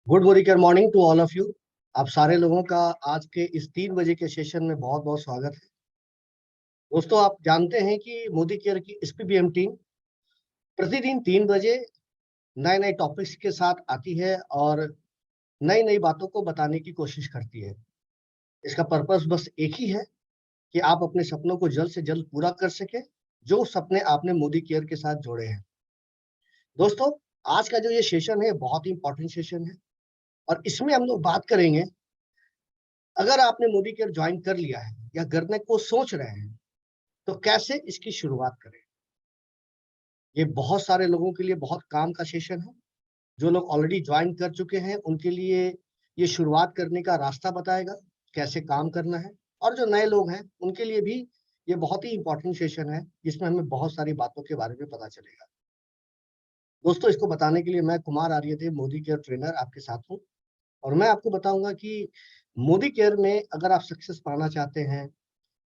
Good morning to all of you. आप सारे लोगों का आज के इस 3 बजे के सेशन में बहुत बहुत स्वागत है। दोस्तों, आप जानते हैं कि मोदी केयर की एसपीबीएम टीम प्रतिदिन 3 बजे नए नए टॉपिक्स के साथ आती है और नई नई बातों को बताने की कोशिश करती है। इसका पर्पस बस एक ही है कि आप अपने सपनों को जल्द से जल्द पूरा कर सके, जो सपने आपने मोदी केयर के साथ जोड़े हैं। दोस्तों, आज का जो ये सेशन है बहुत ही इंपॉर्टेंट सेशन है और इसमें हम लोग बात करेंगे, अगर आपने मोदी केयर ज्वाइन कर लिया है या करने को सोच रहे हैं तो कैसे इसकी शुरुआत करें। ये बहुत सारे लोगों के लिए बहुत काम का सेशन है। जो लोग ऑलरेडी ज्वाइन कर चुके हैं उनके लिए ये शुरुआत करने का रास्ता बताएगा, कैसे काम करना है। और जो नए लोग हैं उनके लिए भी ये बहुत ही इंपॉर्टेंट सेशन है, जिसमें हमें बहुत सारी बातों के बारे में पता चलेगा। दोस्तों, इसको बताने के लिए मैं कुमार आर्यदेव, मोदी केयर ट्रेनर, आपके साथ हूँ। और मैं आपको बताऊंगा कि मोदी केयर में अगर आप सक्सेस पाना चाहते हैं,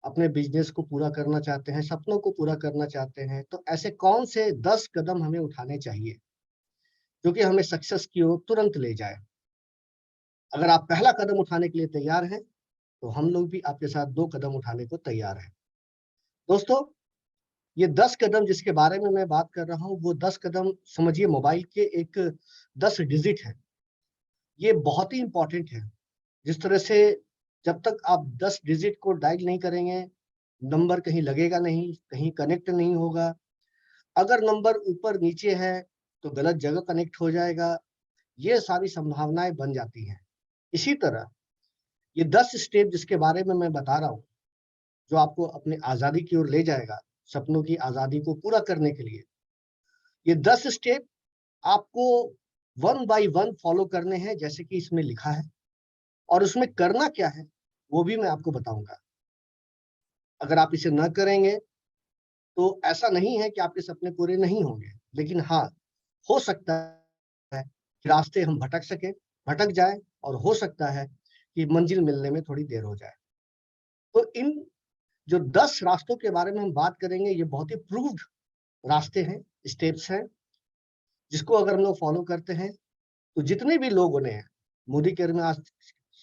अपने बिजनेस को पूरा करना चाहते हैं, सपनों को पूरा करना चाहते हैं, तो ऐसे कौन से 10 कदम हमें उठाने चाहिए जो कि हमें सक्सेस की ओर तुरंत ले जाए। अगर आप पहला कदम उठाने के लिए तैयार हैं तो हम लोग भी आपके साथ 2 कदम उठाने को तैयार हैं। दोस्तों, ये 10 कदम जिसके बारे में मैं बात कर रहा हूँ, वो 10 कदम समझिए मोबाइल के एक 10 डिजिट है। ये बहुत ही इंपॉर्टेंट है। जिस तरह से जब तक आप 10 डिजिट को डायल नहीं करेंगे, नंबर कहीं लगेगा नहीं, कहीं कनेक्ट नहीं होगा। अगर नंबर ऊपर नीचे है तो गलत जगह कनेक्ट हो जाएगा। ये सारी संभावनाएं बन जाती हैं। इसी तरह ये 10 स्टेप जिसके बारे में मैं बता रहा हूँ, जो आपको अपने आजादी की ओर ले जाएगा, सपनों की आजादी को पूरा करने के लिए, ये 10 स्टेप आपको 1 बाय 1 फॉलो करने हैं, जैसे कि इसमें लिखा है। और उसमें करना क्या है वो भी मैं आपको बताऊंगा। अगर आप इसे न करेंगे तो ऐसा नहीं है कि आपके सपने पूरे नहीं होंगे, लेकिन हाँ, हो सकता है कि रास्ते हम भटक सके, भटक जाए, और हो सकता है कि मंजिल मिलने में थोड़ी देर हो जाए। तो इन जो 10 रास्तों के बारे में हम बात करेंगे, ये बहुत ही प्रूव्ड रास्ते हैं, स्टेप्स हैं, जिसको अगर हम लोग फॉलो करते हैं तो जितने भी लोगों ने मोदी केयर में आज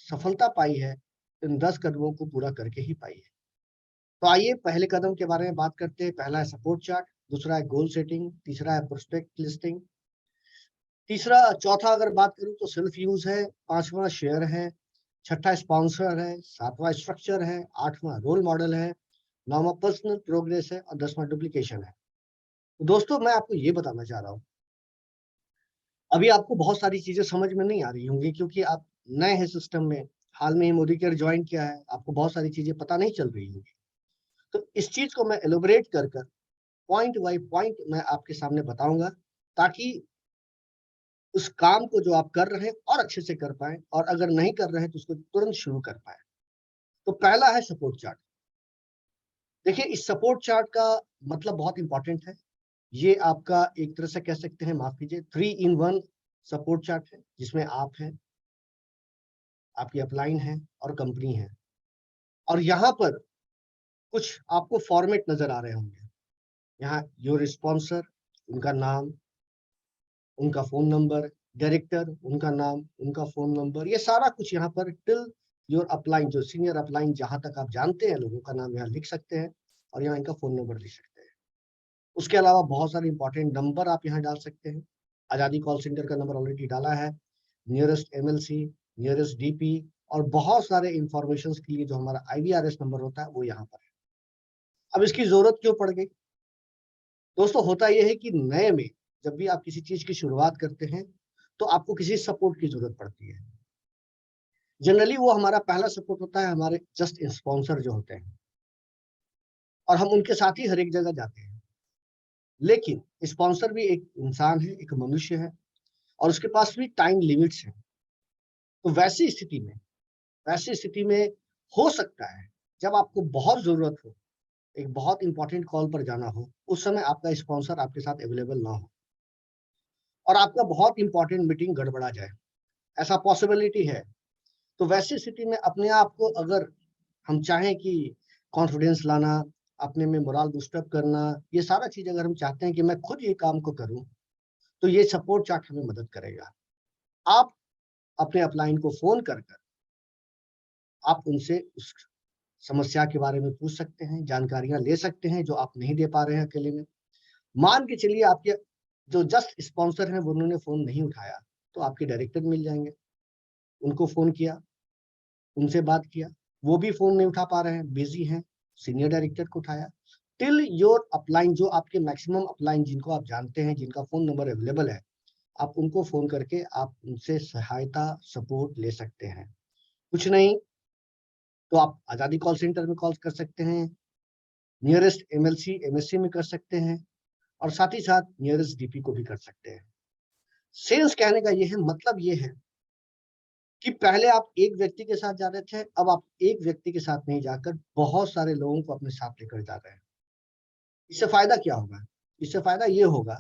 सफलता पाई है, इन 10 कदमों को पूरा करके ही पाई है। तो आइए पहले कदम के बारे में बात करते हैं। पहला है सपोर्ट चार्ट, दूसरा है गोल सेटिंग, तीसरा है प्रोस्पेक्ट लिस्टिंग, तीसरा चौथा अगर बात करूं तो सेल्फ यूज है, पांचवा शेयर है, छठा स्पॉन्सर है, सातवां स्ट्रक्चर है, आठवां रोल मॉडल है, नौवां पर्सनल प्रोग्रेस है और 10वां डुप्लीकेशन है। तो दोस्तों, मैं आपको ये बताना चाह रहा हूँ, अभी आपको बहुत सारी चीजें समझ में नहीं आ रही होंगी क्योंकि आप नए हैं सिस्टम में, हाल में ही मोदी केयर ज्वाइन किया है, आपको बहुत सारी चीजें पता नहीं चल रही होंगी। तो इस चीज को मैं एलोबरेट कर कर पॉइंट बाय पॉइंट मैं आपके सामने बताऊंगा, ताकि उस काम को जो आप कर रहे हैं और अच्छे से कर पाए, और अगर नहीं कर रहे हैं तो उसको तुरंत शुरू कर पाए। तो पहला है सपोर्ट चार्ट। देखिए, इस सपोर्ट चार्ट का मतलब बहुत इंपॉर्टेंट है। ये आपका एक तरह से कह सकते हैं, माफ कीजिए, 3 in 1 सपोर्ट चार्ट है, जिसमें आप हैं, आपकी अपलाइन है और कंपनी है। और यहाँ पर कुछ आपको फॉर्मेट नजर आ रहे होंगे। यहाँ योर स्पॉन्सर, उनका नाम, उनका फोन नंबर, डायरेक्टर, उनका नाम, उनका फोन नंबर, ये सारा कुछ यहाँ पर टिल योर अपलाइन, जो सीनियर अपलाइन जहां तक आप जानते हैं लोगों का नाम यहाँ लिख सकते हैं, और यहाँ इनका फोन नंबर लिख सकते हैं। उसके अलावा बहुत सारे इंपॉर्टेंट नंबर आप यहाँ डाल सकते हैं। आजादी कॉल सेंटर का नंबर ऑलरेडी डाला है, नियरेस्ट एमएलसी, नियरेस्ट डीपी, और बहुत सारे इंफॉर्मेशन के लिए जो हमारा आईवीआरएस नंबर होता है वो यहाँ पर है। अब इसकी जरूरत क्यों पड़ गई? दोस्तों, होता यह है कि नए में जब भी आप किसी चीज की शुरुआत करते हैं तो आपको किसी सपोर्ट की जरूरत पड़ती है। जनरली वो हमारा पहला सपोर्ट होता है हमारे जस्ट स्पॉन्सर जो होते हैं, और हम उनके साथ ही हर एक जगह जाते हैं। लेकिन स्पॉन्सर भी एक इंसान है, एक मनुष्य है, और उसके पास भी टाइम लिमिट्स है। तो वैसी स्थिति में हो सकता है जब आपको बहुत जरूरत हो, एक बहुत इंपॉर्टेंट कॉल पर जाना हो, उस समय आपका स्पॉन्सर आपके साथ अवेलेबल ना हो और आपका बहुत इंपॉर्टेंट मीटिंग गड़बड़ा जाए, ऐसा पॉसिबिलिटी है। तो वैसी स्थिति में अपने आप को, अगर हम चाहें कि कॉन्फिडेंस लाना, अपने में मोरल बूस्टअप करना, ये सारा चीज अगर हम चाहते हैं कि मैं खुद ये काम को करूं, तो ये सपोर्ट चार्ट हमें मदद करेगा। आप अपने अपलाइन को फ़ोन कर आप उनसे उस समस्या के बारे में पूछ सकते हैं, जानकारियाँ ले सकते हैं जो आप नहीं दे पा रहे हैं अकेले में। मान के चलिए आपके जो जस्ट स्पॉन्सर हैं वो उन्होंने फ़ोन नहीं उठाया, तो आपके डायरेक्टर मिल जाएँगे। उनको फ़ोन किया, उनसे बात किया, वो भी फ़ोन नहीं उठा पा रहे हैं, बिज़ी हैं, सीनियर डायरेक्टर को उठाया। टिल योर अपलाइन जो आपके मैक्सिमम अपलाइन जिनको आप जानते हैं, जिनका फ़ोन नंबर अवेलेबल है, आप उनको फ़ोन करके आप उनसे सहायता, सपोर्ट ले सकते हैं। कुछ नहीं तो आप आज़ादी कॉल सेंटर में कॉल कर सकते हैं, नियरेस्ट एमएलसी, एमएससी में कर सकते हैं और साथ ही साथ नियरेस्ट डीपी को भी कर सकते हैं। सेल्स कहने का ये है मतलब ये है कि पहले आप एक व्यक्ति के साथ जा रहे थे, अब आप एक व्यक्ति के साथ नहीं जाकर बहुत सारे लोगों को अपने साथ लेकर जा रहे हैं। इससे फ़ायदा क्या होगा? इससे फ़ायदा ये होगा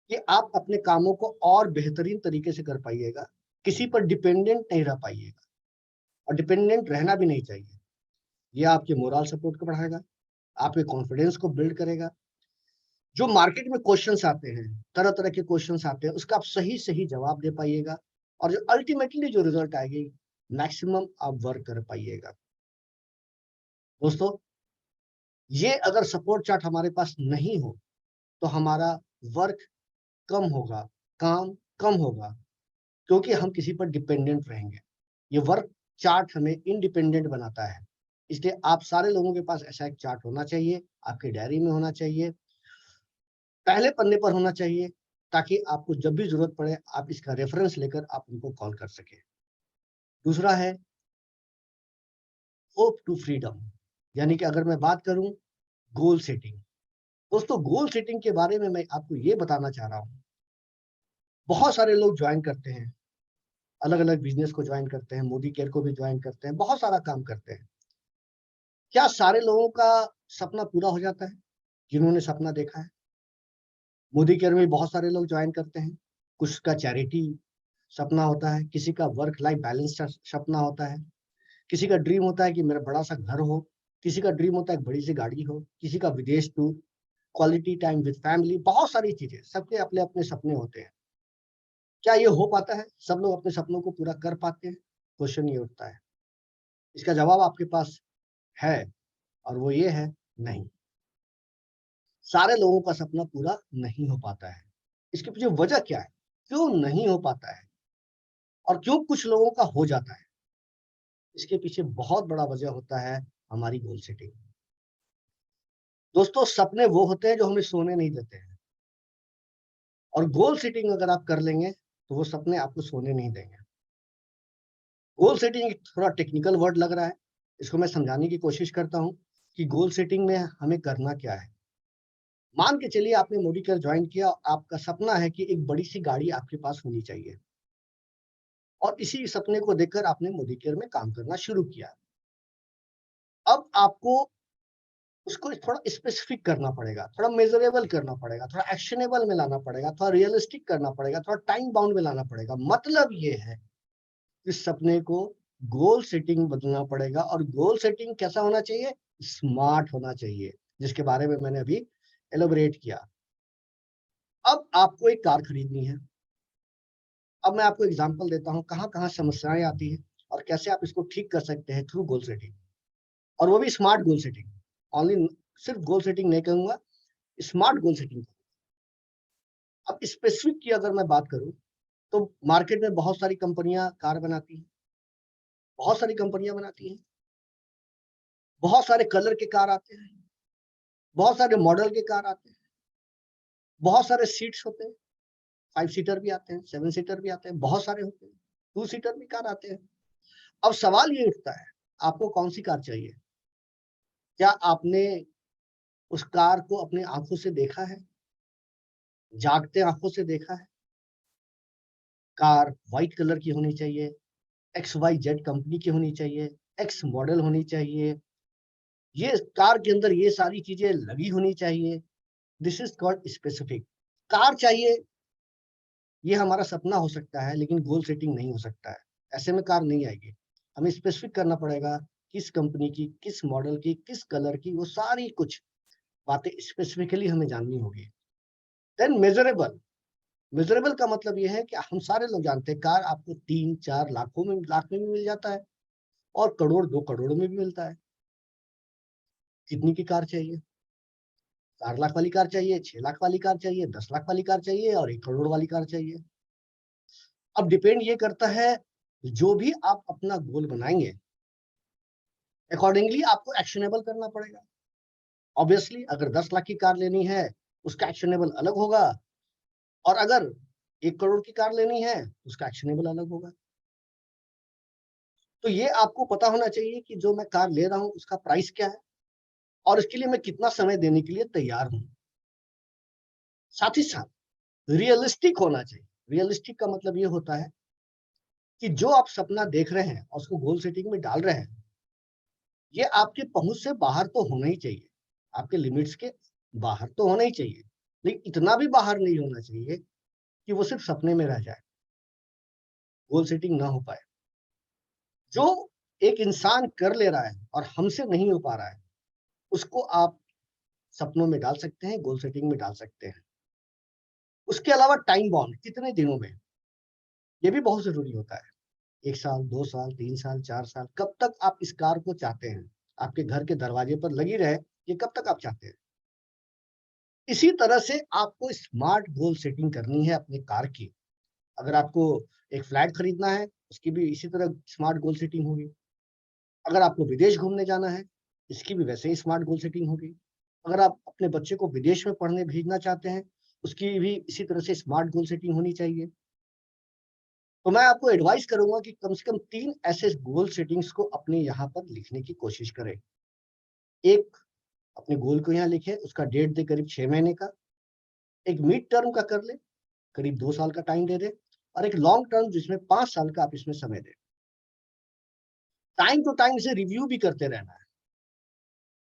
कि आप अपने कामों को और बेहतरीन तरीके से कर पाइएगा, किसी पर डिपेंडेंट नहीं रह पाइएगा और डिपेंडेंट रहना भी नहीं चाहिए। ये आपके मोरल सपोर्ट को बढ़ाएगा, आपके कॉन्फिडेंस को बिल्ड करेगा। जो मार्केट में क्वेश्चंस आते हैं, तरह-तरह के क्वेश्चंस आते हैं, उसका आप सही-सही जवाब दे पाइएगा और जो अल्टीमेटली जो रिजल्ट आएगी, मैक्सिमम आप वर्क कर पाइएगा। दोस्तों, ये अगर सपोर्ट चार्ट हमारे पास नहीं हो, तो हमारा वर्क कम होगा, काम कम होगा, क्योंकि हम किसी पर डिपेंडेंट रहेंगे। ये वर्क चार्ट हमें इंडिपेंडेंट बनाता है। इसलिए आप सारे लोगों के पास ऐसा एक चार्ट होना चाहिए, आपकी डायरी में होना चाहिए, पहले पन्ने पर होना चाहिए, ताकि आपको जब भी ज़रूरत पड़े, आप इसका रेफरेंस लेकर आप उनको कॉल कर सकें। दूसरा है होप टू फ्रीडम, यानी कि अगर मैं बात करूँ गोल सेटिंग। दोस्तों गोल सेटिंग के बारे में मैं आपको ये बताना चाह रहा हूँ, बहुत सारे लोग जॉइन करते हैं, अलग-अलग बिज़नेस को जॉइन करते हैं, मोदी केयर को भी जॉइन करते हैं, बहुत सारा काम करते हैं। क्या सारे लोगों का सपना पूरा हो जाता है, जिन्होंने सपना देखा है? मोदी केयर में बहुत सारे लोग जॉइन करते हैं, कुछ का चैरिटी सपना होता है, किसी का वर्क लाइफ बैलेंस का सपना होता है, किसी का ड्रीम होता है कि मेरा बड़ा-सा घर हो, किसी का ड्रीम होता है एक बड़ी-सी गाड़ी हो, किसी का विदेश tour, quality time with family, बहुत सारी चीज़ें, सबके अपने-अपने सपने होते हैं। क्या ये हो पाता है? सब लोग अपने सपनों को पूरा कर पाते हैं? क्वेश्चन ये उठता है। इसका जवाब आपके पास है और वो ये है, नहीं। सारे लोगों का सपना पूरा नहीं हो पाता है। इसके पीछे वजह क्या है? क्यों नहीं हो पाता है? और क्यों कुछ लोगों का हो जाता है? इसके पीछे बहुत बड़ा वजह होता है हमारी गोल सेटिंग। दोस्तों सपने वो होते हैं जो हमें सोने नहीं देते हैं और गोल सेटिंग अगर आप कर लेंगे, तो वो सपने आपको सोने नहीं देंगे। गोल सेटिंग एक थोड़ा टेक्निकल वर्ड लग रहा है, इसको मैं समझाने की कोशिश करता हूँ कि गोल सेटिंग में हमें करना क्या है। मान के चलिए आपने मोदी केयर जॉइन किया, आपका सपना है कि एक बड़ी-सी गाड़ी आपके पास होनी चाहिए और इसी सपने को देखकर आपने मोदी केयर में काम करना शुरू किया। अब आपको उसको थोड़ा स्पेसिफिक करना पड़ेगा, थोड़ा मेज़रेबल करना पड़ेगा, थोड़ा एक्शनेबल में लाना पड़ेगा, थोड़ा रियलिस्टिक करना पड़ेगा, थोड़ा टाइम बाउंड में लाना पड़ेगा। मतलब ये है, इस सपने को गोल सेटिंग बदलना पड़ेगा और गोल सेटिंग कैसा होना चाहिए? स्मार्ट होना चाहिए, जिसके बारे में मैंने अभी एलैबोरेट किया। अब आपको एक कार खरीदनी है। अब मैं आपको एग्ज़ाम्पल देता हूँ, कहाँ-कहाँ समस्याएँ आती हैं और कैसे आप इसको ठीक कर सकते हैं थ्रू गोल सेटिंग और वो भी स्मार्ट गोल सेटिंग। ओनली सिर्फ गोल सेटिंग नहीं कहूँगा, स्मार्ट गोल सेटिंग। अब स्पेसिफिक की अगर मैं बात करूँ, तो मार्केट में बहुत सारी कंपनियाँ कार बनाती हैं, बहुत सारी कंपनियाँ बनाती हैं, बहुत सारे कलर के कार आते हैं, बहुत सारे मॉडल के कार आते हैं, बहुत सारे सीट्स होते हैं, 5 सीटर भी आते हैं, 7 सीटर भी आते हैं, बहुत सारे होते हैं, 2 सीटर भी कार आते हैं। अब सवाल ये उठता है, आपको कौन-सी कार चाहिए? क्या आपने उस कार को अपनी आँखों से देखा है? जागते आँखों से देखा है? कार व्हाइट कलर की होनी चाहिए, XYZ कंपनी की होनी चाहिए, X मॉडल होनी चाहिए, ये कार के अंदर ये सारी चीज़ें लगी होनी चाहिए। This is called specific. Car चाहिए, ये हमारा सपना हो सकता है, लेकिन गोल सेटिंग नहीं हो सकता है। ऐसे में कार नहीं आएगी। हमें स्पेसिफिक करना पड़ेगा, किस कंपनी की, किस मॉडल की, किस कलर की, वो सारी कुछ बातें स्पेसिफिकली हमें जाननी होगी। Then measurable. मिजरेबल का मतलब ये है कि हम सारे लोग जानते हैं कार आपको 3-4 लाख में भी मिल जाता है और करोड़ 2 करोड़ में भी मिलता है। कितनी की कार चाहिए? 4 लाख वाली कार चाहिए, 6 लाख वाली कार चाहिए, 10 लाख वाली कार चाहिए और 1 करोड़ वाली कार चाहिए। अब डिपेंड ये करता है, जो भी आप अपना गोल बनाएंगे अकॉर्डिंगली आपको एक्शनेबल करना पड़ेगा। ऑब्वियसली अगर 10 लाख की कार लेनी है उसका एक्शनेबल अलग होगा, और अगर 1 करोड़ की कार लेनी है उसका एक्शनेबल अलग होगा। तो ये आपको पता होना चाहिए कि जो मैं कार ले रहा हूं उसका प्राइस क्या है और इसके लिए मैं कितना समय देने के लिए तैयार हूं। साथ ही साथ रियलिस्टिक होना चाहिए। रियलिस्टिक का मतलब ये होता है कि जो आप सपना देख रहे हैं और उसको गोल सेटिंग में डाल रहे हैं, ये आपके पहुंच से बाहर तो होना ही चाहिए, आपके लिमिट्स के बाहर तो होना ही चाहिए, लेकिन इतना भी बाहर नहीं होना चाहिए कि वो सिर्फ सपने में रह जाए, गोल सेटिंग ना हो पाए। जो एक इंसान कर ले रहा है और हमसे नहीं हो पा रहा है, उसको आप सपनों में डाल सकते हैं, गोल सेटिंग में डाल सकते हैं। उसके अलावा टाइम बाउंड कितने दिनों में, ये भी बहुत जरूरी होता है। 1 साल, 2 साल, 3 साल, 4 साल, कब तक आप इस कार को चाहते हैं? आपके घर के दरवाजे पर लगी रहे, ये कब तक आप चाहते हैं? इसी तरह से आपको स्मार्ट गोल सेटिंग करनी है अपनी कार की। अगर आपको एक फ्लैट खरीदना है, उसकी भी इसी तरह स्मार्ट गोल सेटिंग होगी। अगर आपको विदेश घूमने जाना है, इसकी भी वैसे ही स्मार्ट गोल सेटिंग होगी। अगर आप अपने बच्चे को विदेश में पढ़ने भेजना चाहते हैं, उसकी भी इसी तरह से स्मार्ट गोल सेटिंग होनी चाहिए। तो मैं आपको एडवाइस करूंगा कि कम से कम 3 ऐसे गोल सेटिंग्स को अपने यहाँ पर लिखने की कोशिश करें। एक, अपने गोल को यहाँ लिखें, उसका डेट दे करीब 6 महीने का। एक मिड टर्म का कर ले, करीब 2 साल का टाइम दे दें, और एक लॉन्ग टर्म जिसमें 5 साल का आप इसमें समय दें। टाइम टू टाइम इसे रिव्यू भी करते रहना है,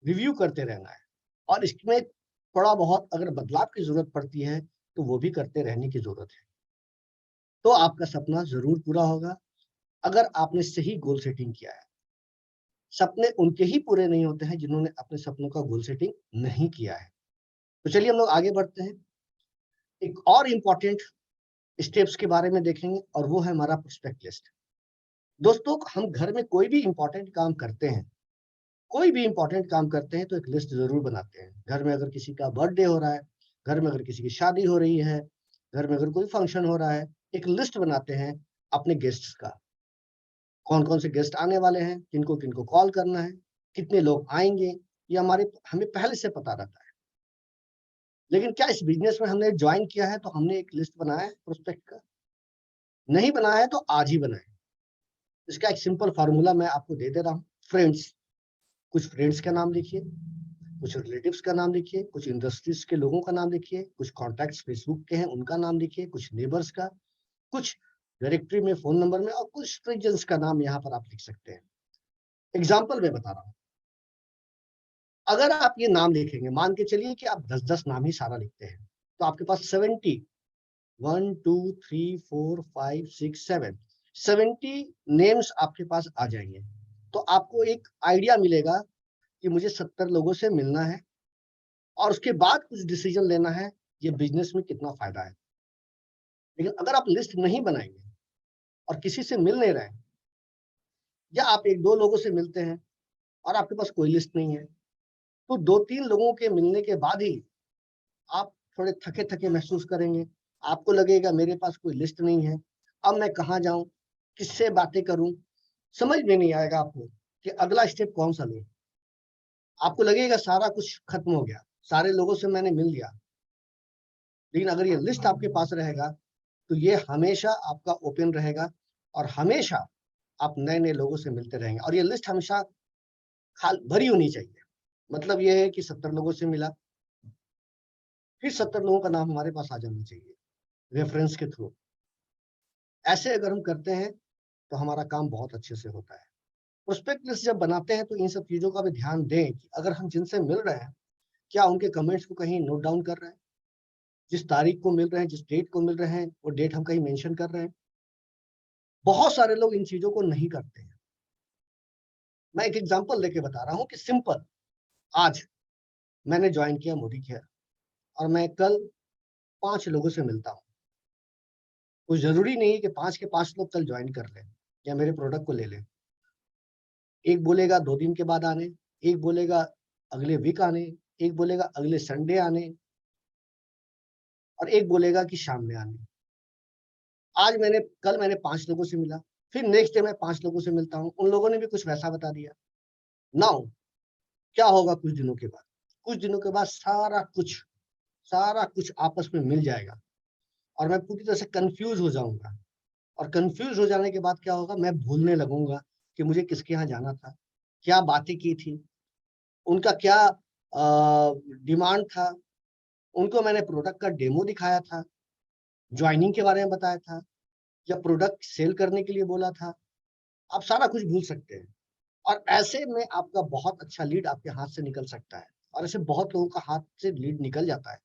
रिव्यू करते रहना है, और इसमें थोड़ा बहुत अगर बदलाव की जरूरत पड़ती है तो वो भी करते रहने की जरूरत है। तो आपका सपना जरूर पूरा होगा अगर आपने सही गोल सेटिंग किया है। सपने उनके ही पूरे नहीं होते हैं जिन्होंने अपने सपनों का गोल सेटिंग नहीं किया है। तो चलिए हम लोग आगे बढ़ते हैं। एक और इम्पोर्टेंट स्टेप्स के बारे में देखेंगे और वो है हमारा प्रोस्पेक्ट लिस्ट। दोस्तों, हम घर में कोई भी इंपॉर्टेंट काम करते हैं, कोई भी इंपॉर्टेंट काम करते हैं तो एक लिस्ट जरूर बनाते हैं। घर में अगर किसी का बर्थडे हो रहा है, घर में अगर किसी की शादी हो रही है, घर में अगर कोई फंक्शन हो रहा है, एक लिस्ट बनाते हैं अपने गेस्ट्स का। कौन कौन से गेस्ट आने वाले हैं, किनको किनको कॉल करना है, कितने लोग आएंगे, ये हमें पहले से पता रहता है। लेकिन क्या इस बिजनेस में हमने ज्वाइन किया है तो हमने एक लिस्ट बनाया है प्रोस्पेक्ट का? नहीं बनाया है तो आज ही बनाए। इसका एक सिंपल फार्मूला मैं आपको दे दे रहा हूँ। फ्रेंड्स, कुछ फ्रेंड्स का नाम लिखिए, कुछ रिलेटिव्स का नाम लिखिए, कुछ इंडस्ट्रीज के लोगों का नाम लिखिए, कुछ कॉन्टैक्ट्स फेसबुक के हैं उनका नाम लिखिए, कुछ नेबर्स का, कुछ डायरेक्टरी में फोन नंबर में, और कुछ स्ट्रेंजर्स का नाम यहाँ पर आप लिख सकते हैं। एग्जाम्पल मैं बता रहा हूँ। अगर आप ये नाम लिखेंगे, मान के चलिए कि आप 10-10 नाम ही सारा लिखते हैं, तो आपके पास 70, 1 2 3 4 5 6 7 70 नेम्स आपके पास आ जाएंगे। तो आपको एक आइडिया मिलेगा कि मुझे 70 लोगों से मिलना है और उसके बाद कुछ डिसीजन लेना है, ये बिजनेस में कितना फायदा है। लेकिन अगर आप लिस्ट नहीं बनाएंगे और किसी से मिल नहीं रहे, या आप 1-2 लोगों से मिलते हैं और आपके पास कोई लिस्ट नहीं है, तो 2-3 लोगों के मिलने के बाद ही आप थोड़े थके थके महसूस करेंगे। आपको लगेगा मेरे पास कोई लिस्ट नहीं है, अब मैं कहाँ जाऊं, किससे बातें करूं, समझ में नहीं आएगा आपको कि अगला स्टेप कौन सा लूं। आपको लगेगा सारा कुछ खत्म हो गया, सारे लोगों से मैंने मिल लिया। लेकिन अगर ये लिस्ट आपके पास रहेगा तो ये हमेशा आपका ओपन रहेगा और हमेशा आप नए नए लोगों से मिलते रहेंगे। और ये लिस्ट हमेशा खाल भरी होनी चाहिए। मतलब ये है कि 70 लोगों से मिला, फिर 70 लोगों का नाम हमारे पास आ जाना चाहिए रेफरेंस के थ्रू। ऐसे अगर हम करते हैं तो हमारा काम बहुत अच्छे से होता है। प्रोस्पेक्ट लिस्ट जब बनाते हैं तो इन सब चीजों का भी ध्यान दें कि अगर हम जिनसे मिल रहे हैं, क्या उनके कमेंट्स को कहीं नोट डाउन कर रहे हैं, जिस तारीख को मिल रहे हैं, जिस डेट को मिल रहे हैं, वो डेट हम कहीं मेंशन कर रहे हैं। बहुत सारे लोग इन चीजों को नहीं करते हैं। मैं एक एग्जांपल लेके बता रहा हूँ कि सिंपल, आज मैंने ज्वाइन किया मोदी केयर और मैं कल 5 लोगों से मिलता हूँ। कुछ जरूरी नहीं है कि 5 के 5 लोग कल ज्वाइन कर लें या मेरे प्रोडक्ट को ले लें। एक बोलेगा 2 दिन के बाद आने, एक बोलेगा अगले वीक आने, एक बोलेगा अगले संडे आने और एक बोलेगा कि शाम में आने। कल मैंने 5 लोगों से मिला, फिर नेक्स्ट डे मैं 5 लोगों से मिलता हूँ, उन लोगों ने भी कुछ वैसा बता दिया। नाउ क्या होगा कुछ दिनों के बाद? कुछ दिनों के बाद सारा कुछ आपस में मिल जाएगा और मैं पूरी तरह से कन्फ्यूज़ हो जाऊँगा और कन्फ्यूज़ हो जाने के बाद क्या होगा, मैं भूलने लगूँगा कि मुझे किसके यहाँ जाना था, क्या बातें की थी, उनका क्या डिमांड था, उनको मैंने प्रोडक्ट का डेमो दिखाया था, जॉइनिंग के बारे में बताया था या प्रोडक्ट सेल करने के लिए बोला था। आप सारा कुछ भूल सकते हैं और ऐसे में आपका बहुत अच्छा लीड आपके हाथ से निकल सकता है और ऐसे बहुत लोगों का हाथ से लीड निकल जाता है।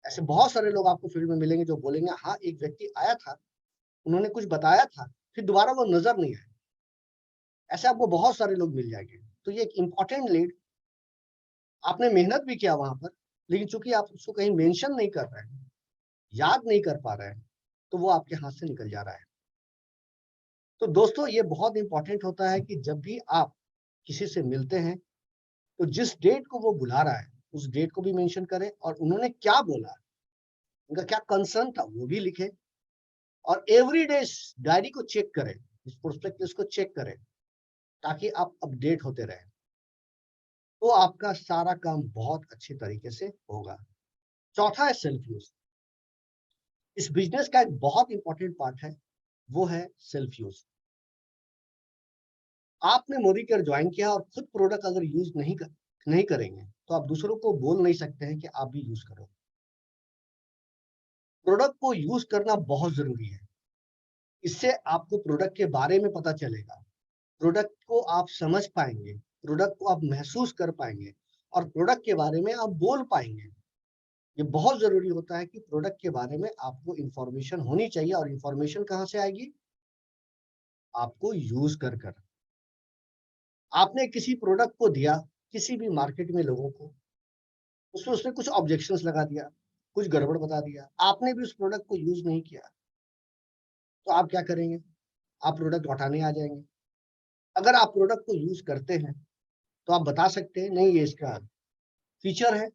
ऐसे बहुत सारे लोग आपको फील्ड में मिलेंगे जो बोलेंगे हाँ, एक व्यक्ति आया था, उन्होंने कुछ बताया था, फिर दोबारा वो नज़र नहीं आए। ऐसे आपको बहुत सारे लोग मिल जाएँगे। तो ये एक इम्पोर्टेंट लीड, आपने मेहनत भी किया वहाँ पर, लेकिन चूँकि आप उसको कहीं मेंशन नहीं कर रहे हैं, याद नहीं कर पा रहे हैं, तो वो आपके हाथ से निकल जा रहा है। तो दोस्तों ये बहुत इम्पोर्टेंट होता है कि जब भी आप किसी से मिलते हैं, तो जिस डेट को वो बुला रहा है, उस डेट को भी मेंशन करें और उन्होंने क्या बोला, उनका क्या कंसर्न था वो भी लिखें और एवरीडे इस डायरी को चेक करें, इस प्रोस्पेक्टस को चेक करें, ताकि आप अपडेट होते रहें। तो आपका सारा काम बहुत अच्छे तरीके से होगा। चौथा है सेल्फ यूज़। इस बिज़नेस का एक बहुत इम्पोर्टेंट पार्ट है, वो है सेल्फ यूज़। आपने मोदी केयर जॉइन किया और खुद प्रोडक्ट अगर यूज़ नहीं करेंगे, तो आप दूसरों को बोल नहीं सकते हैं कि आप भी यूज़ करो। प्रोडक्ट को यूज़ करना बहुत ज़रूरी है। इससे आपको प्रोडक्ट के बारे में पता चलेगा, प्रोडक्ट को आप समझ पाएँगे, प्रोडक्ट को आप महसूस कर पाएँगे और प्रोडक्ट के बारे में आप बोल पाएँगे। ये बहुत ज़रूरी होता है कि प्रोडक्ट के बारे में आपको इन्फॉर्मेशन होनी चाहिए और इन्फॉर्मेशन कहाँ से आएगी? आपको यूज़ कर। आपने किसी प्रोडक्ट को दिया, किसी भी मार्केट में लोगों को, उसमें उसने कुछ ऑब्जेक्शंस लगा दिया, कुछ गड़बड़ बता दिया, आपने भी उस प्रोडक्ट को यूज़ नहीं किया, तो आप क्या करेंगे? आप प्रोडक्ट लौटाने आ जाएँगे। अगर आप प्रोडक्ट को यूज़ करते हैं, तो आप बता सकते हैं, नहीं ये इसका फीचर है,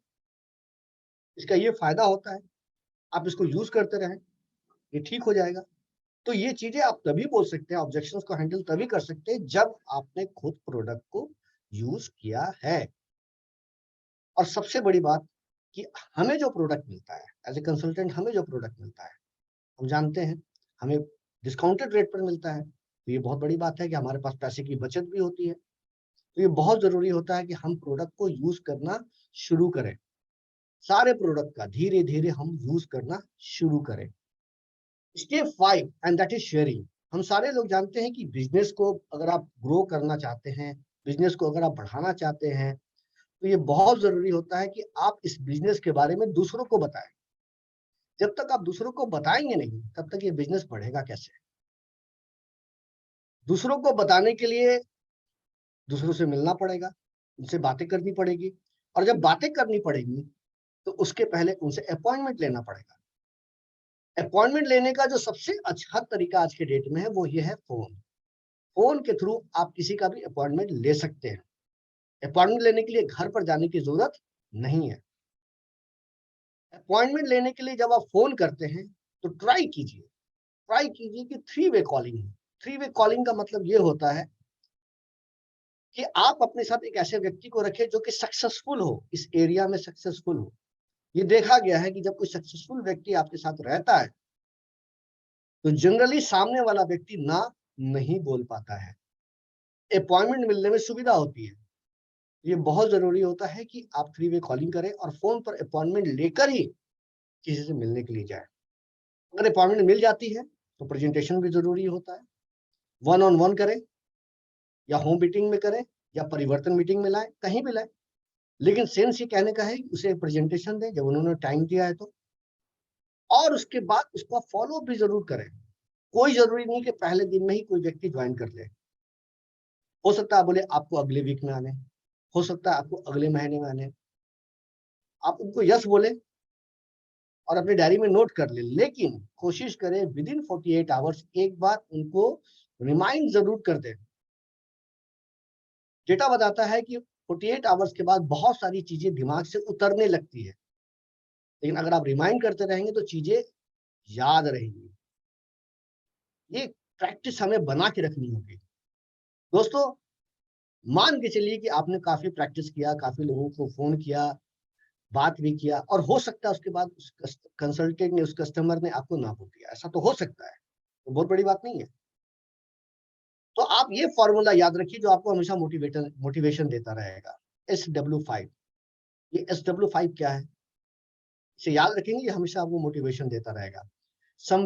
इसका ये फ़ायदा होता है, आप इसको यूज़ करते रहें, ये ठीक हो जाएगा। तो ये चीज़ें आप तभी बोल सकते हैं, ऑब्जेक्शंस को हैंडल तभी कर सकते हैं, जब आपने खुद प्रोडक्ट को यूज़ किया है। और सबसे बड़ी बात कि हमें जो प्रोडक्ट मिलता है, एज़ अ कंसल्टेंट हमें जो प्रोडक्ट मिलता है, हम जानते हैं, हमें डिस्काउंटेड रेट पर मिलता है। तो ये बहुत बड़ी बात है कि हमारे पास पैसे की बचत भी होती है। तो ये बहुत ज़रूरी होता है कि हम प्रोडक्ट को यूज़ करना शुरू करें। सारे प्रोडक्ट का धीरे-धीरे हम यूज़ करना शुरू करें। Step 5 and that is sharing. हम सारे लोग जानते हैं कि बिज़नेस को अगर आप ग्रो करना चाहते हैं, बिज़नेस को अगर आप बढ़ाना चाहते हैं, तो ये बहुत ज़रूरी होता है कि आप इस बिज़नेस के बारे में दूसरों को बताएँ। जब तक आप दूसरों को बताएँगे नहीं, तब तक ये बिज़नेस बढ़ेगा कैसे? दूसरों को बताने के लिए दूसरों से मिलना पड़ेगा, उनसे बातें करनी पड़ेगी और जब बातें करनी पड़ेंगी, तो उसके पहले उनसे अपॉइंटमेंट लेना पड़ेगा। अपॉइंटमेंट लेने का जो सबसे अच्छा तरीका आज के डेट में है, वो ये है फ़ोन। फ़ोन के थ्रू आप किसी का भी अपॉइंटमेंट ले सकते हैं। अपॉइंटमेंट लेने के लिए घर पर जाने की ज़रूरत नहीं है। अपॉइंटमेंट लेने के लिए जब आप फ़ोन करते हैं, तो ट्राई कीजिए कि थ्री वे कॉलिंग हो। थ्री वे कॉलिंग का मतलब ये होता है कि आप अपने साथ एक ऐसे व्यक्ति को रखें जो कि सक्सेसफुल हो, इस एरिया में सक्सेसफुल हो। ये देखा गया है कि जब कोई सक्सेसफुल व्यक्ति आपके साथ रहता है, तो जनरली सामने वाला व्यक्ति ना नहीं बोल पाता है। अपॉइंटमेंट मिलने में सुविधा होती है। ये बहुत ज़रूरी होता है कि आप थ्री वे कॉलिंग करें और फ़ोन पर अपॉइंटमेंट लेकर ही किसी से मिलने के लिए जाएँ। अगर अपॉइंटमेंट मिल जाती है, तो प्रेज़ेंटेशन भी ज़रूरी होता है। वन ऑन वन करें या होम मीटिंग में करें या परिवर्तन मीटिंग में लाएँ, कहीं भी लाएँ। लेकिन सेंस ये कहने का है कि उसे एक प्रेज़ेंटेशन दें जब उन्होंने टाइम दिया है तो और उसके बाद उसका फ़ॉलो-अप भी ज़रूर करें। कोई ज़रूरी नहीं कि पहले दिन में ही कोई व्यक्ति जॉइन कर ले। हो सकता है आप बोले आपको अगले वीक में आने, हो सकता है आपको अगले महीने में आने। आप उनको यस बोलें और अपनी डायरी में नोट कर ले, लेकिन कोशिश करें विद इन 48 आवर्स एक बार उनको रिमाइंड जरूर कर दें। डेटा बताता है कि 48 आवर्स के बाद बहुत सारी चीजें दिमाग से उतरने लगती है, लेकिन अगर आप रिमाइंड करते रहेंगे तो चीजें याद रहेंगी। ये प्रैक्टिस हमें बना के रखनी होगी। दोस्तों, मान के चलिए कि आपने काफी प्रैक्टिस किया, काफी लोगों को फोन किया, बात भी किया, और हो सकता है उसके बाद उस कंसल्टेंट ने, उस कस्टमर ने आपको ना बोल दिया। ऐसा तो हो सकता है, तो बहुत बड़ी बात नहीं है। तो आप ये फॉर्मूला याद रखिए जो आपको हमेशा मोटिवेशन देता रहेगा, SW5। ये SW5 क्या है, इसे याद रखेंगे, ये हमेशा आपको मोटिवेशन देता रहेगा। Some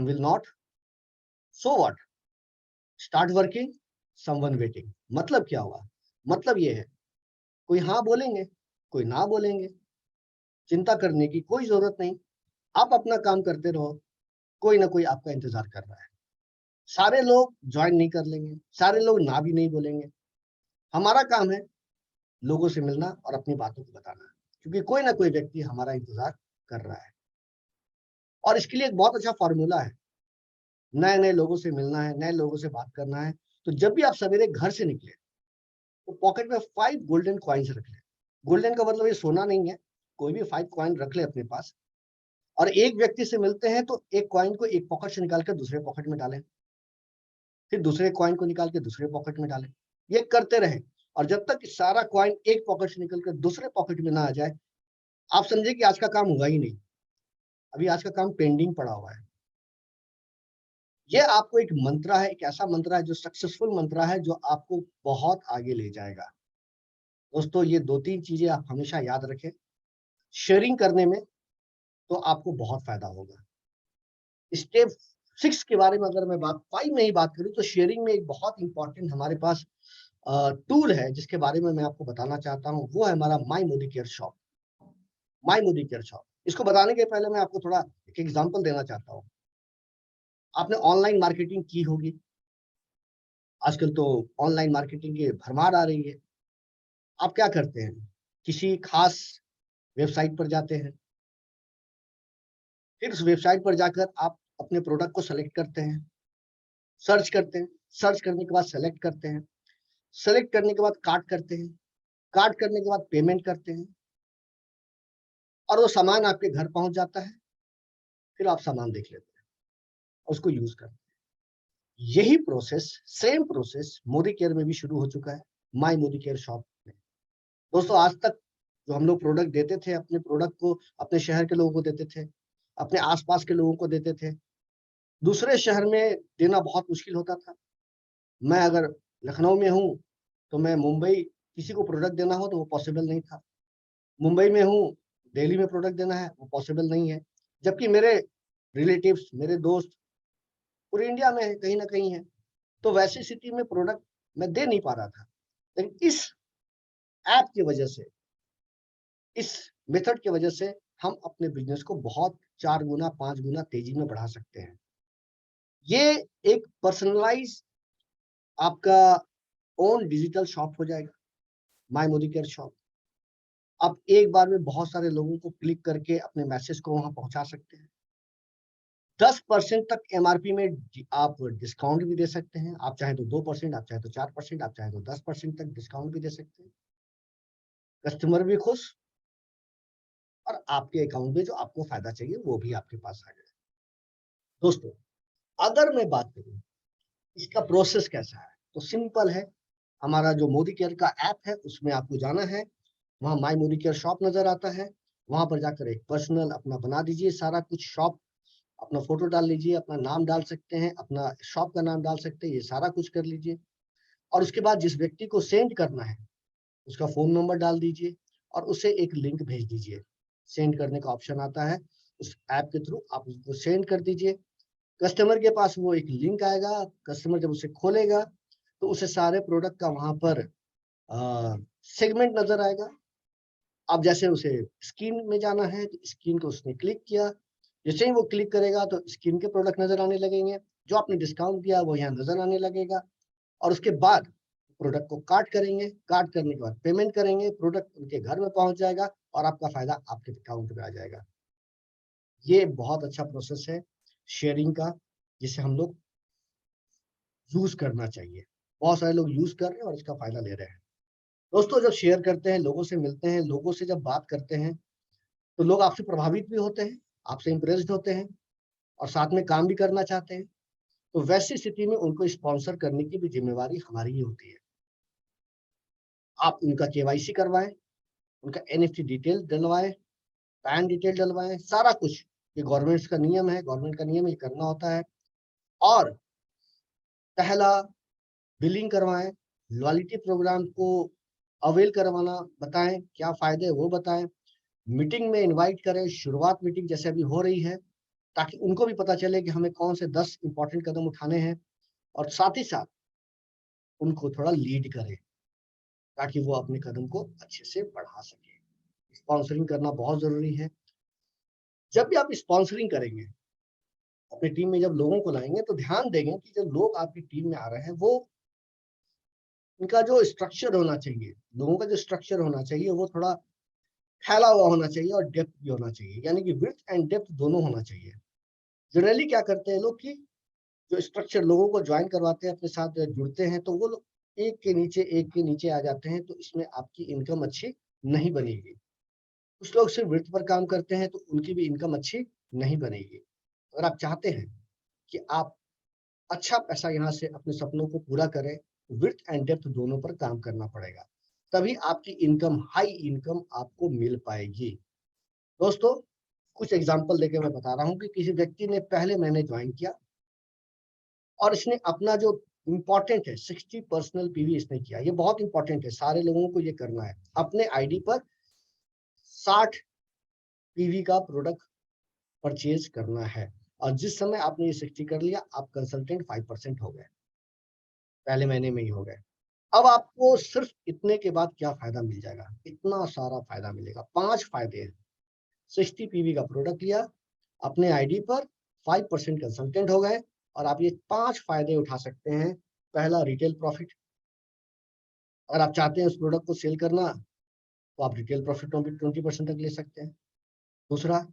will not, so what, start working, someone waiting. मतलब क्या हुआ, मतलब ये है, कोई हाँ बोलेंगे, कोई ना बोलेंगे, चिंता करने की कोई जरूरत नहीं। आप अपना काम करते रहो, कोई ना कोई आपका इंतजार कर रहा है। सारे लोग ज्वाइन नहीं कर लेंगे, सारे लोग ना भी नहीं बोलेंगे। हमारा काम है लोगों से मिलना और अपनी बातों को बताना, क्योंकि कोई ना कोई व्यक्ति हमारा इंतजार कर रहा है। और इसके लिए एक बहुत अच्छा फॉर्मूला है, नए नए लोगों से मिलना है, नए लोगों से बात करना है, तो जब भी आप सवेरे घर से निकले तो पॉकेट में 5 गोल्डन कॉइन्स रख ले। गोल्डन का मतलब ये सोना नहीं है, कोई भी 5 कॉइन रख ले अपने पास, और एक व्यक्ति से मिलते हैं तो एक कॉइन को एक पॉकेट से निकाल कर दूसरे पॉकेट में डालें, फिर दूसरे कॉइन को निकाल के दूसरे पॉकेट में डालें। ये करते रहें, और जब तक सारा कॉइन एक पॉकेट से निकल कर दूसरे पॉकेट में ना आ जाए, आप समझे कि आज का काम हुआ ही नहीं, अभी आज का काम पेंडिंग पड़ा हुआ है। ये आपको एक मंत्र है, एक ऐसा मंत्र है जो सक्सेसफुल मंत्र है, जो आपको बहुत आगे ले जाएगा। दोस्तों, ये 2-3 चीजें आप हमेशा याद रखें। शेयरिंग करने में तो आपको बहुत फायदा होगा। स्टेप 6 के बारे में अगर मैं 5 में ही बात करूं, तो शेयरिंग में एक बहुत इंपॉर्टेंट हमारे पास टूल है जिसके बारे में मैं आपको बताना चाहता हूं। वो है हमारा माई मोदी केयर शॉप। माई मोदी केयर शॉप, इसको बताने के पहले मैं आपको थोड़ा एक एग्जांपल देना चाहता हूं। आपने ऑनलाइन मार्केटिंग की होगी, आजकल तो ऑनलाइन मार्केटिंग की भरमार आ रही है। आप क्या करते हैं, किसी खास वेबसाइट पर जाते हैं, फिर उस वेबसाइट पर जाकर आप अपने प्रोडक्ट को सेलेक्ट करते हैं, सर्च करते हैं, सर्च करने के बाद सेलेक्ट करते हैं, सेलेक्ट करने के बाद कार्ट करते हैं, कार्ट करने के बाद पेमेंट करते हैं, और वो सामान आपके घर पहुंच जाता है। फिर आप सामान देख लेते हैं, उसको यूज करते हैं। यही process, same process Modi care में भी शुरू हो चुका है, माई मोदी केयर शॉप में। दोस्तों, आज तक जो हम लोग प्रोडक्ट देते थे, अपने प्रोडक्ट को अपने शहर के लोगों को देते थे, अपने आसपास के लोगों को देते थे, दूसरे शहर में देना बहुत मुश्किल होता था। मैं अगर लखनऊ में हूँ तो मैं मुंबई किसी को प्रोडक्ट देना हो तो वो पॉसिबल नहीं था। मुंबई में हूँ, दिल्ली में प्रोडक्ट देना है, वो पॉसिबल नहीं है। जबकि मेरे रिलेटिव्स, मेरे दोस्त पूरे इंडिया में है, कहीं ना कहीं है। तो वैसी स्थिति में प्रोडक्ट मैं दे नहीं पा रहा था। लेकिन इस ऐप की वजह से, इस मेथड की वजह से हम अपने बिजनेस को बहुत 4 गुना 5 गुना तेजी में बढ़ा सकते हैं। ये एक पर्सनलाइज आपका ओन डिजिटल शॉप हो जाएगा, माई मोदी केयर शॉप। आप एक बार में बहुत सारे लोगों को क्लिक करके अपने मैसेज को वहां पहुंचा सकते हैं। 10% तक एमआरपी में आप डिस्काउंट भी दे सकते हैं। आप चाहे तो 2%, आप चाहे तो 4%, आप चाहे तो 10% तक डिस्काउंट भी दे सकते हैं। कस्टमर भी खुश, और आपके अकाउंट में जो आपको फायदा चाहिए वो भी आपके पास आ जाए। दोस्तों, अगर मैं बात करूं इसका प्रोसेस कैसा है, तो सिंपल है। हमारा जो मोदी केयर का ऐप है उसमें आपको जाना है, वहाँ माई मोदी केयर शॉप नजर आता है, वहां पर जाकर एक पर्सनल अपना बना दीजिए सारा कुछ शॉप, अपना फोटो डाल लीजिए, अपना नाम डाल सकते हैं, अपना शॉप का नाम डाल सकते हैं, ये सारा कुछ कर लीजिए। और उसके बाद जिस व्यक्ति को सेंड करना है उसका फोन नंबर डाल दीजिए और उसे एक लिंक भेज दीजिए। सेंड करने का ऑप्शन आता है, उस ऐप के थ्रू आप उसको सेंड कर दीजिए। कस्टमर के पास वो एक लिंक आएगा, कस्टमर जब उसे खोलेगा तो उसे सारे प्रोडक्ट का वहां पर सेगमेंट नजर आएगा। अब जैसे उसे स्क्रीन में जाना है तो स्क्रीन को उसने क्लिक किया, जैसे ही वो क्लिक करेगा तो स्क्रीन के प्रोडक्ट नजर आने लगेंगे, जो आपने डिस्काउंट दिया वो यहाँ नजर आने लगेगा। और उसके बाद प्रोडक्ट को कार्ट करेंगे, कार्ट करने के बाद पेमेंट करेंगे, प्रोडक्ट उनके घर में पहुंच जाएगा और आपका फायदा आपके अकाउंट में आ जाएगा। ये बहुत अच्छा प्रोसेस है शेयरिंग का, जिसे हम लोग यूज करना चाहिए। बहुत सारे लोग यूज कर रहे हैं और इसका फायदा ले रहे हैं। दोस्तों, जब शेयर करते हैं, लोगों से मिलते हैं, लोगों से जब बात करते हैं, तो लोग आपसे प्रभावित भी होते हैं, आपसे इम्प्रेस्ड होते हैं और साथ में काम भी करना चाहते हैं। तो वैसी स्थिति में उनको स्पॉन्सर करने की भी जिम्मेवारी हमारी ही होती है। आप उनका केवाईसी करवाएं, उनका एनएफटी डिटेल डलवाएं, पैन डिटेल डलवाएं, सारा कुछ। ये गवर्नमेंट का नियम है, गवर्नमेंट का नियम ये करना होता है। और पहला बिलिंग करवाएं, लॉयल्टी प्रोग्राम को अवेल करवाना बताएं, क्या फायदे वो बताएं, मीटिंग में इनवाइट करें, शुरुआत मीटिंग जैसे अभी हो रही है, ताकि उनको भी पता चले कि हमें कौन से 10 इंपॉर्टेंट कदम उठाने हैं। और साथ ही साथ उनको थोड़ा लीड करें, ताकि वो अपने कदम को अच्छे से बढ़ा सके। स्पॉन्सरिंग करना बहुत जरूरी है। जब भी आप स्पॉन्सरिंग करेंगे, अपनी टीम में जब लोगों को लाएंगे, तो ध्यान देंगे कि जब लोग आपकी टीम में आ रहे हैं, वो उनका जो स्ट्रक्चर होना चाहिए, लोगों का जो स्ट्रक्चर होना चाहिए, वो थोड़ा फैला हुआ होना चाहिए और डेप्थ भी होना चाहिए, यानी कि विड्थ एंड डेप्थ दोनों होना चाहिए। जनरली क्या करते हैं लोग कि जो स्ट्रक्चर लोगों को ज्वाइन करवाते हैं, अपने साथ जुड़ते हैं, तो वो लोग एक के नीचे आ जाते हैं, तो इसमें आपकी इनकम अच्छी नहीं बनेगी। कुछ लोग सिर्फ विड्थ पर काम करते हैं, तो उनकी भी इनकम अच्छी नहीं बनेगी। अगर आप चाहते हैं कि आप अच्छा पैसा यहाँ से अपने सपनों को पूरा करें, विड्थ एंड डेप्थ दोनों पर काम करना पड़ेगा, तभी आपकी इनकम, हाई इनकम आपको मिल पाएगी। दोस्तों, कुछ एग्जांपल देके मैं बता रहा हूँ कि किसी व्यक्ति ने पहले महीने ज्वाइन किया और इसने अपना जो इम्पोर्टेंट है 60 पर्सनल पीवी इसने किया। ये बहुत इंपॉर्टेंट है, सारे लोगों को ये करना है। अपने आईडी पर 60 पीवी का प्रोडक्ट परचेज करना है। और जिस समय आपने ये 60 कर लिया, आप कंसल्टेंट 5% हो गए, पहले महीने में ही हो गए। अब आपको सिर्फ इतने के बाद क्या फायदा मिल जाएगा? इतना सारा फायदा मिलेगा। 5 फायदे हैं। 60 पीवी का प्रोडक्ट लिया, अपने आईडी पर 5% कंसल्टेंट हो गए, और आप ये 5 फायदे उठा सकते हैं। पहला, रिटेल प्रॉफिट। अगर आप चाहते हैं उस प्रोडक्ट को सेल करना, तो आप रिटेल प्रॉफिट में भी 20% तक ले सकते हैं। दूसरा,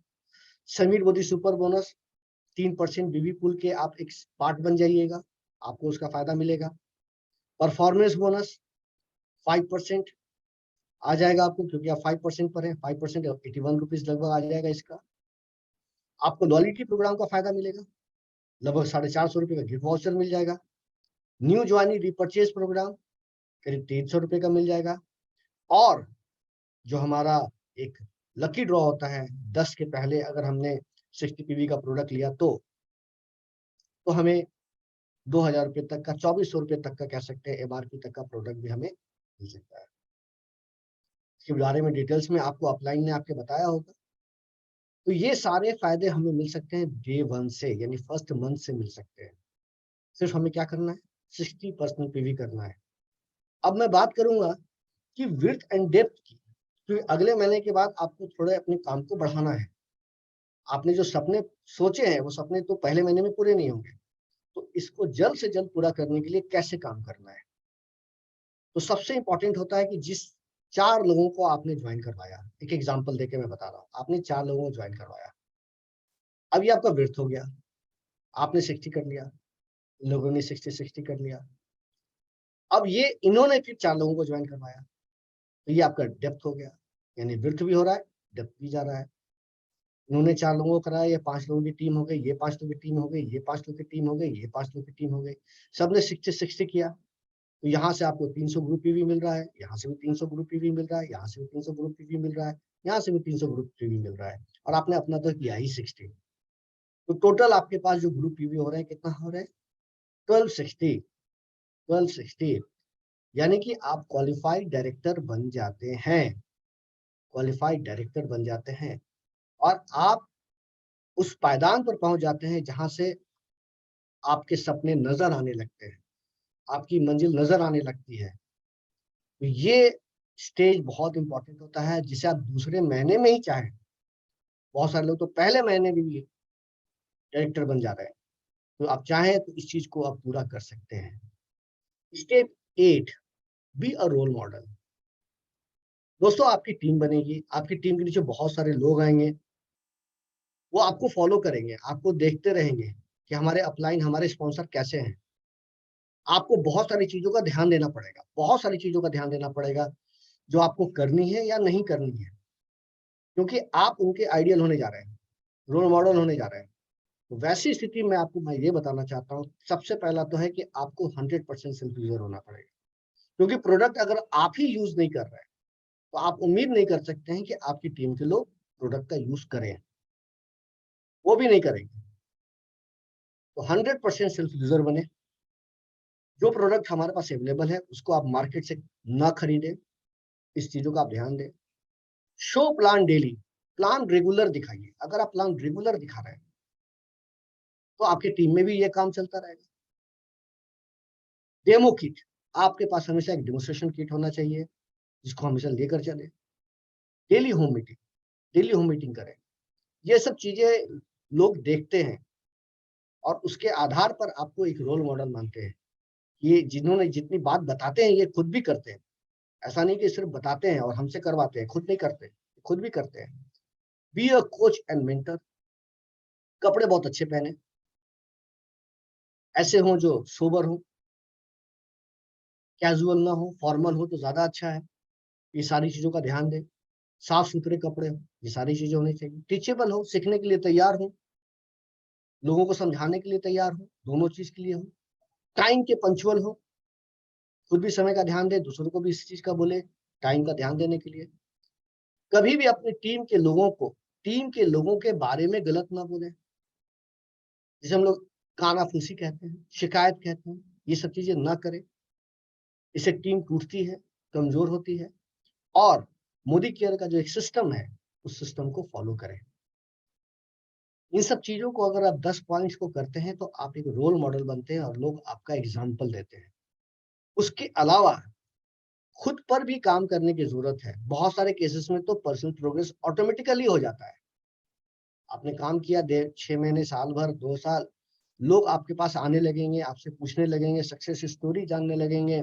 समीर मोदी सुपर बोनस, 3% बीबी पूल के आप एक पार्ट बन जाइएगा, आपको उसका फायदा मिलेगा। परफॉर्मेंस बोनस 5% आ जाएगा आपको, क्योंकि आप 5% पर है। 5% 81 रुपीज लगभग आ जाएगा इसका। आपको लॉयल्टी प्रोग्राम का फायदा मिलेगा, लगभग 450 रुपये का गिफ्ट वाउचर मिल जाएगा। न्यू ज्वाइनी रिपर्चेज प्रोग्राम करीब 300 रुपये का मिल जाएगा। और जो हमारा एक लकी ड्रॉ होता है, 10 के पहले अगर हमने 60 पीवी का प्रोडक्ट लिया, तो हमें 2000 रुपये तक का, 2400 रुपये तक का कह सकते हैं, एमआरपी तक का प्रोडक्ट भी हमें मिल सकता है। इसके बारे में डिटेल्स में आपको अपलाइन ने आपके बताया होगा। तो ये सारे फायदे हमें मिल सकते हैं डे 1 से, यानी फर्स्ट मंथ से मिल सकते हैं। सिर्फ हमें क्या करना है? 60 पर्सनल पीवी करना है। अब मैं बात करूंगा कि विड्थ एंड डेप्थ की, क्योंकि अगले महीने के बाद आपको थोड़े अपने काम को बढ़ाना है। आपने जो सपने सोचे हैं, वो सपने तो पहले महीने में पूरे नहीं होंगे। तो इसको जल्द से जल्द पूरा करने के लिए कैसे काम करना है? तो सबसे इंपॉर्टेंट होता है कि जिस 4 लोगों को आपने ज्वाइन करवाया, एक एग्जांपल देके मैं बता रहा हूँ, आपने 4 लोगों को ज्वाइन करवाया, अब ये आपका विड्थ हो गया, आपने 60 कर लिया, लोगों ने 60 कर लिया। अब ये इन्होंने फिर 4 लोगों को ज्वाइन करवाया, तो ये आपका डेप्थ हो गया, यानी विड्थ भी हो रहा है, डेप्थ भी जा रहा है। इन्होंने 4 लोगों को कराया, ये 5 लोगों की टीम हो गई, ये 5 लोगों की टीम हो गई, ये 5 लोगों की टीम हो गई, ये 5 लोगों की टीम हो गई। सबने 60 किया, तो यहाँ से आपको 300 ग्रुप पीवी मिल रहा है, यहाँ से भी 300 ग्रुप पीवी मिल रहा है, यहाँ से भी 300 ग्रुप पीवी मिल रहा है, यहाँ से भी 300 ग्रुप पीवी मिल रहा है, और आपने अपना तो किया ही 60। तो टोटल आपके पास जो ग्रुप पीवी हो रहे हैं, कितना हो रहा है? 1260। 1260, यानी कि आप क्वालिफाइड डायरेक्टर बन जाते हैं, क्वालिफाइड डायरेक्टर बन जाते हैं। और आप उस पायदान पर पहुंच जाते हैं जहां से आपके सपने नजर आने लगते हैं, आपकी मंजिल नजर आने लगती है। तो ये स्टेज बहुत इंपॉर्टेंट होता है, जिसे आप दूसरे महीने में ही चाहें। बहुत सारे लोग तो पहले महीने में भी डायरेक्टर बन जा रहे हैं, तो आप चाहें तो इस चीज को आप पूरा कर सकते हैं। Step 8, be a role model. दोस्तों, आपकी टीम बनेगी, आपकी टीम के नीचे बहुत सारे लोग आएंगे, वो आपको फॉलो करेंगे, आपको देखते रहेंगे कि हमारे अपलाइन, हमारे स्पॉन्सर कैसे हैं। आपको बहुत सारी चीजों का ध्यान देना पड़ेगा, बहुत सारी चीजों का ध्यान देना पड़ेगा जो आपको करनी है या नहीं करनी है, क्योंकि आप उनके आइडियल होने जा रहे हैं, रोल मॉडल होने जा रहे हैं। तो वैसी स्थिति में आपको मैं ये बताना चाहता हूँ, सबसे पहला तो है कि आपको 100% सेल्फ यूजर होना पड़ेगा, क्योंकि प्रोडक्ट अगर आप ही यूज नहीं कर रहे हैं तो आप उम्मीद नहीं कर सकते हैं कि आपकी टीम के लोग प्रोडक्ट का यूज करें, वो भी नहीं करेंगे। तो 100% सेल्फ यूजर बने। जो प्रोडक्ट हमारे पास अवेलेबल है उसको आप मार्केट से ना खरीदें, इस चीजों का आप ध्यान दें। Show plan daily, plan regular दिखाइए। अगर आप प्लान रेगुलर दिखा रहे हैं तो आपकी टीम में भी ये काम चलता रहेगा। डेमो किट, आपके पास हमेशा एक डेमोस्ट्रेशन किट होना चाहिए जिसको हमेशा लेकर चले। Daily home meeting, daily home meeting करें। ये सब चीजें लोग देखते हैं और उसके आधार पर आपको एक रोल मॉडल मानते हैं। ये जिन्होंने जितनी बात बताते हैं ये खुद भी करते हैं। ऐसा नहीं कि सिर्फ बताते हैं और हमसे करवाते हैं, खुद नहीं करते, खुद भी करते हैं। Be a coach and mentor. कपड़े बहुत अच्छे पहने, ऐसे हों जो सोबर हो, कैजुअल ना हो, फॉर्मल हो तो ज्यादा अच्छा है। ये सारी चीजों का ध्यान दें। साफ सुथरे कपड़े हो, ये सारी चीजें होनी चाहिए। टीचेबल हो, सीखने के लिए तैयार हो, लोगों को समझाने के लिए तैयार हो, दोनों चीज के लिए हो। टाइम के पंचुअल हो, खुद भी समय का ध्यान दे, दूसरों को भी इस चीज का बोले टाइम का ध्यान देने के लिए। कभी भी अपनी टीम के लोगों के बारे में गलत ना बोले, जिसे हम लोग कानाफूसी कहते हैं, शिकायत कहते हैं। ये सब चीजें ना करें, इससे टीम टूटती है, कमजोर होती है। और मोदी केयर का जो एक सिस्टम है उस सिस्टम को फॉलो करें। इन सब चीजों को अगर आप 10 पॉइंट्स को करते हैं तो आप एक रोल मॉडल बनते हैं और लोग आपका एग्जाम्पल देते हैं। उसके अलावा खुद पर भी काम करने की जरूरत है। बहुत सारे केसेस में तो पर्सनल प्रोग्रेस ऑटोमेटिकली हो जाता है। आपने काम किया 6 महीने, साल भर, 2 साल, लोग आपके पास आने लगेंगे, आपसे पूछने लगेंगे, सक्सेस स्टोरी जानने लगेंगे।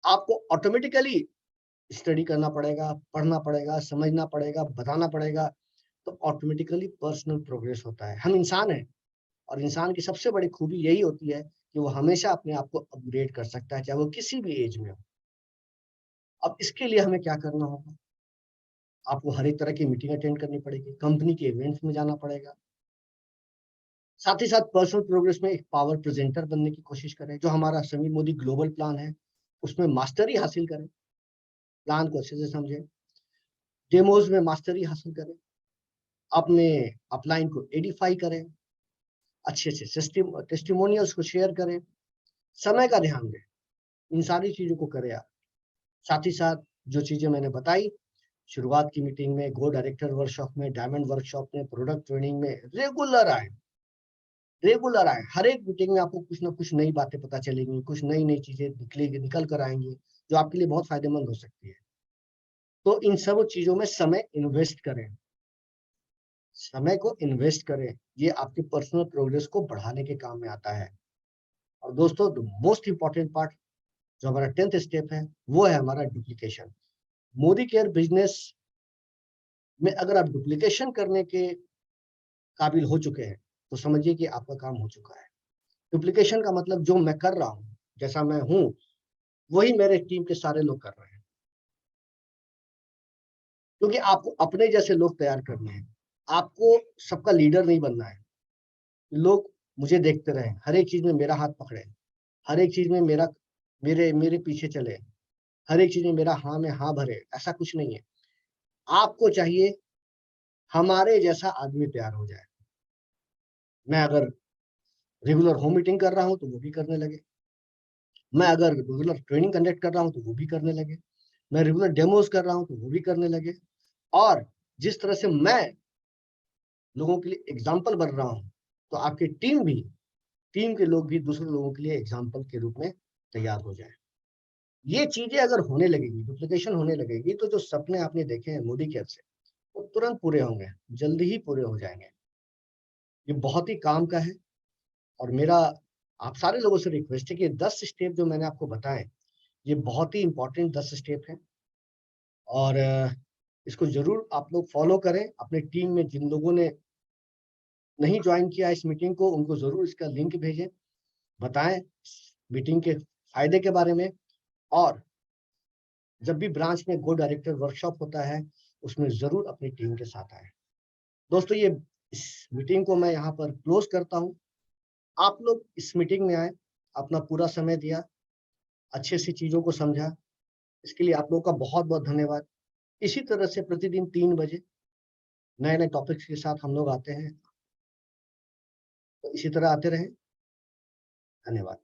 आपको ऑटोमेटिकली स्टडी करना पड़ेगा, पढ़ना पड़ेगा, समझना पड़ेगा, बताना पड़ेगा। तो ऑटोमेटिकली पर्सनल प्रोग्रेस होता है। हम इंसान हैं और इंसान की सबसे बड़ी खूबी यही होती है कि वो हमेशा अपने आप को अपग्रेड कर सकता है, चाहे वो किसी भी एज में हो। अब इसके लिए हमें क्या करना होगा? आपको हर एक तरह की मीटिंग अटेंड करनी पड़ेगी, कंपनी के इवेंट्स में जाना पड़ेगा। साथ ही साथ पर्सनल प्रोग्रेस में एक पावर प्रेजेंटर बनने की कोशिश करें। जो हमारा समीर मोदी ग्लोबल प्लान है उसमें मास्टरी हासिल करें, प्लान को अच्छे से समझें, डेमोज में मास्टरी हासिल करें, अपने अपलाइन को एडिफाई करें, अच्छे से टेस्टिमोनियल्स को शेयर करें, समय का ध्यान दें। इन सारी चीजों को करें आप। साथ ही साथ जो चीजें मैंने बताई शुरुआत की मीटिंग में, गो डायरेक्टर वर्कशॉप में, डायमंड वर्कशॉप में, प्रोडक्ट ट्रेनिंग में रेगुलर आए, रेगुलर आए। हर एक मीटिंग में आपको कुछ ना कुछ नई बातें पता चलेंगी, कुछ नई नई चीजें निकलेगी, निकल कर आएंगी जो आपके लिए बहुत फायदेमंद हो सकती है। तो इन सब चीजों में समय इन्वेस्ट करें, समय को इन्वेस्ट करें। ये आपके पर्सनल प्रोग्रेस को बढ़ाने के काम में आता है। और दोस्तों, द मोस्ट इंपॉर्टेंट पार्ट जो हमारा 10th स्टेप है वो है हमारा डुप्लीकेशन। मोदी केयर बिजनेस में अगर आप डुप्लीकेशन करने के काबिल हो चुके हैं तो समझिए कि आपका काम हो चुका है। डुप्लीकेशन का मतलब जो मैं कर रहा हूँ, जैसा मैं हूँ, वही मेरे टीम के सारे लोग कर रहे हैं। क्योंकि आपको अपने जैसे लोग तैयार करने हैं। आपको सबका लीडर नहीं बनना है। लोग मुझे देखते रहें, हर एक चीज में मेरा हाथ पकड़े, हर एक चीज में मेरे मेरे पीछे चले, हर एक चीज में मेरा हाँ में हाँ भरे, ऐसा कुछ नहीं है। आपको चाहिए हमारे जैसा आदमी तैयार हो जाए। मैं अगर रेगुलर होम मीटिंग कर रहा हूँ तो वो भी करने लगे, मैं अगर रेगुलर ट्रेनिंग कंडक्ट कर रहा हूँ तो वो भी करने लगे, मैं रेगुलर डेमोज कर रहा हूँ तो वो भी करने लगे। और जिस तरह से मैं लोगों के लिए एग्जाम्पल बन रहा हूँ तो आपकी टीम के लोग भी दूसरे लोगों के लिए एग्जाम्पल के रूप में तैयार हो जाए। ये चीजें अगर होने लगेगी, डुप्लीकेशन होने लगेगी, तो जो सपने आपने देखे हैं मोदी केयर से वो तुरंत पूरे होंगे, जल्दी ही पूरे हो जाएंगे। ये बहुत ही काम का है। और मेरा आप सारे लोगों से रिक्वेस्ट है कि 10 स्टेप जो मैंने आपको बताए ये बहुत ही इंपॉर्टेंट 10 स्टेप हैं। और इसको जरूर आप लोग फॉलो करें। अपने टीम में जिन लोगों ने नहीं ज्वाइन किया इस मीटिंग को, उनको जरूर इसका लिंक भेजें, बताएं मीटिंग के फायदे के बारे में, और जब भी ब्रांच में गो डायरेक्टर वर्कशॉप होता है उसमें जरूर अपनी टीम के साथ आए। दोस्तों, ये इस मीटिंग को मैं यहाँ पर क्लोज करता हूँ। आप लोग इस मीटिंग में आए, अपना पूरा समय दिया, अच्छे से चीजों को समझा, इसके लिए आप लोगों का बहुत बहुत धन्यवाद। इसी तरह से प्रतिदिन 3 बजे नए नए टॉपिक्स के साथ हम लोग आते हैं, तो इसी तरह आते रहें। धन्यवाद।